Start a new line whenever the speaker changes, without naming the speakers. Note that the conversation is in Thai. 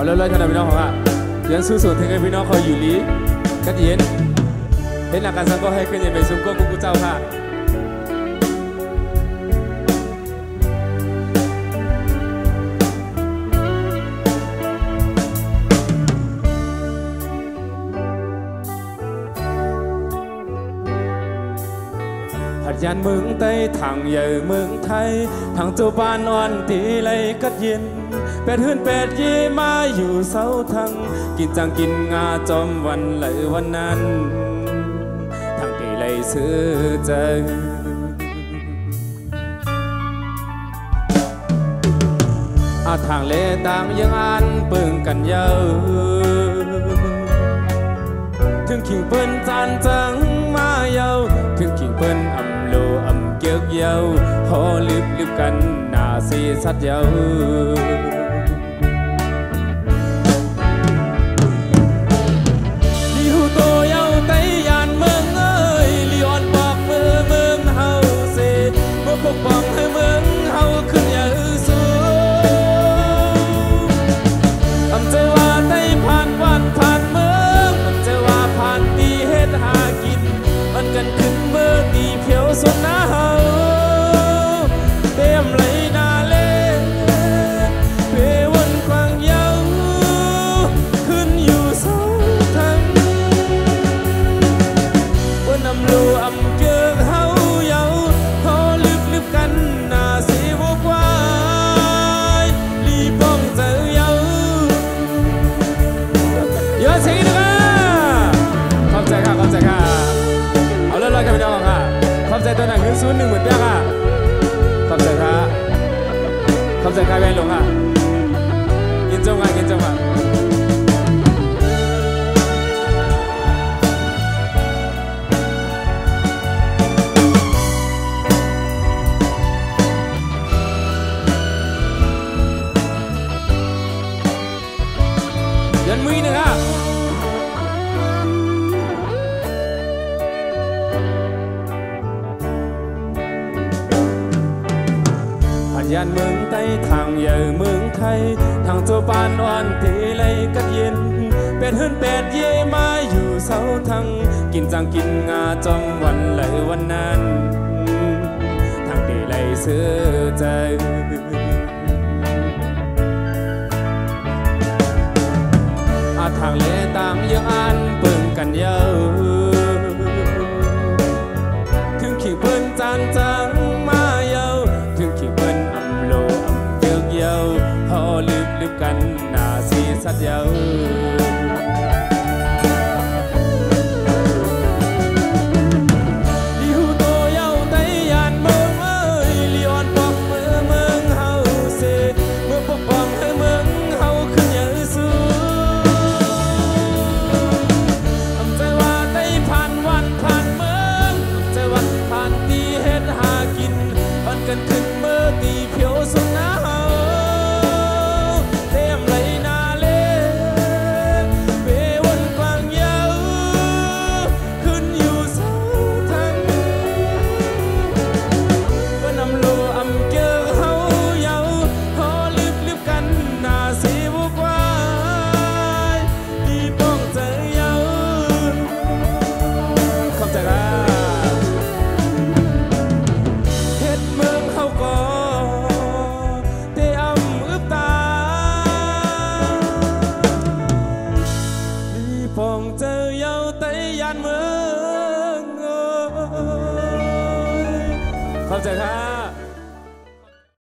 เอาเลยขนาดพี่น้องของยังสู้สุดถึงไอ้พี่น้องคอยอยู่ลีกัดเย็นเห็นหลักการสังก็ให้ขึ้นยังไปซุ้มก็กุ๊กเจ้าค่ะยานเมืองใต้ทางใหญ่เมืองไทยทางจูบานอ่อนตีไหลกัดเย็นเป็ดหื่นเป็ดยี่มาอยู่เสาทางกินจังกินงาจอมวันเลยวันนั้นทางตีไหลซื้อใจทางเลต่างยังอันเปิงกันเยาถึงขิงเปิ้นจานจังมาเยาถึงขิงเปิ้นโลเกี่ยวเยาหอลิบกันหน้าสีสัดเยาลีหูโตเยาไตยานเมืองเอ้ยลีอ่อนบอกเมืองเฮาเสดเมื่อปกป้องให้เมืองเฮาขึ้นอย่าสู้อำเจว่าไตผ่านวันผ่านเมืองอำเจว่าผ่านตีเฮ็ดหากินมันกันขึ้นเมื่อตีเพียวสุดหน้าเฮาเต็มไหลนาเล่เปวนกวางเยาขึ้นอยู่เสาทางวันนำลูอำเกือกเฮาเยาเฮาลึบกันหน้าสีบกวายลีป้องเจอเยาเยอะสินะขอบใจค่ะขอบใจค่ะเอาเลิศๆกันไปน้องค่ะขอบใจตัวหนังเงินศูนย์1 0,000 เปี้ยค่ะขอบใจค่ะขอบใจค่ะแม่หลวงค่ะกินจงค่ะกินจงค่ะยันมือหนึ่งค่ะยานเมืองใต้ทางใหญ่เมืองไทยทางจูบานอ่อนตีไหลกัดเย็นเป็ดหื่นเป็ดเย่มาอยู่เสาทางกินจังกินงาจอมวันเลยวันนั้นทางตีไหลเสื้อใจทางเลต่างยังอันเปิงกันเยาถึงขี่เปิ้นจานจังมาเยาถึงขี่เปิ้นหอลึบกันหน้าสีสัดเยาลีหูโตเยาไตยานเมืองเอ้ยลีอ่อนบอกเมืองเฮาเสดเมื่อปกป้องให้เมืองเฮาขึ้นอย่าสู้อำใจว่าไตผ่านวันผ่านเมืองอำใจว่าผ่านตีเฮ็ดหากินผ่านกันขึ้นเมื่อตีเพียวสุดหน้าเฮาเข้าใจครับ